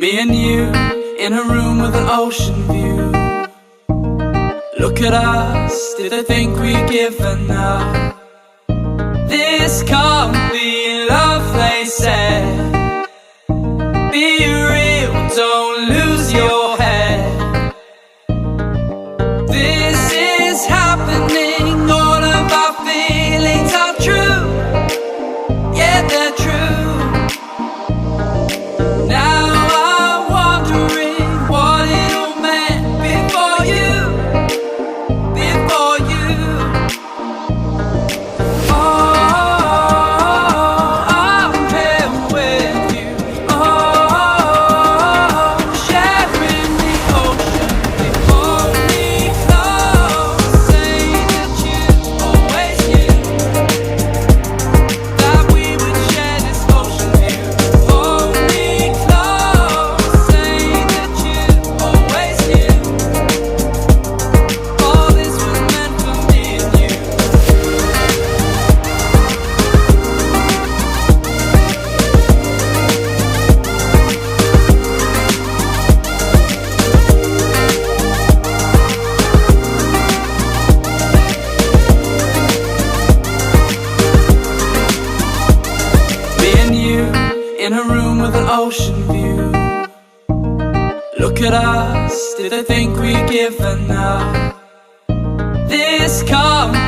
Me and you in a room with an ocean view. Look at us, did they think we'd given up? This can't be love, they said. Be real, don't lose your head. This is happening, all of our feelings are true. Yeah, they're true. Now I'm wondering what it all meant before you. In a room with an ocean view. Look at us, did they think we'd given up? This can't